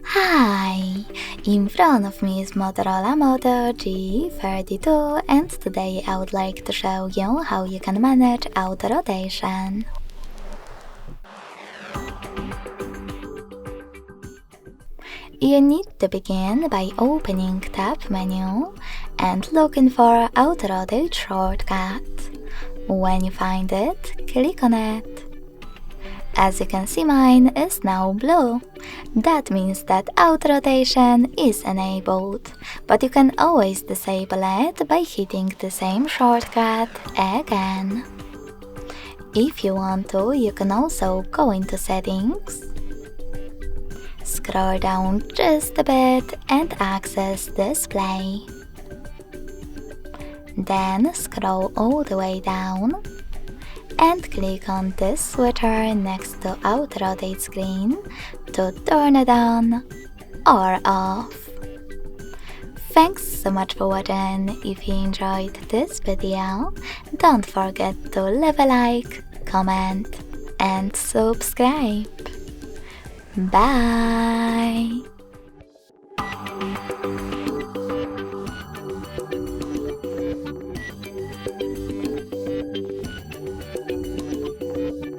Hi! In front of me is Motorola Moto G32 and today I would like to show you how you can manage auto rotation. You need to begin by opening Tab menu and looking for Auto Rotate shortcut. When you find it, click on it. As you can see, mine is now blue. That means that auto rotation is enabled, but you can always disable it by hitting the same shortcut again. If you want to, you can also go into settings, scroll down just a bit and access display. Then scroll all the way down and click on this switcher next to Auto Rotate screen to turn it on or off. Thanks so much for watching. If you enjoyed this video, don't forget to leave a like, comment and subscribe. Bye!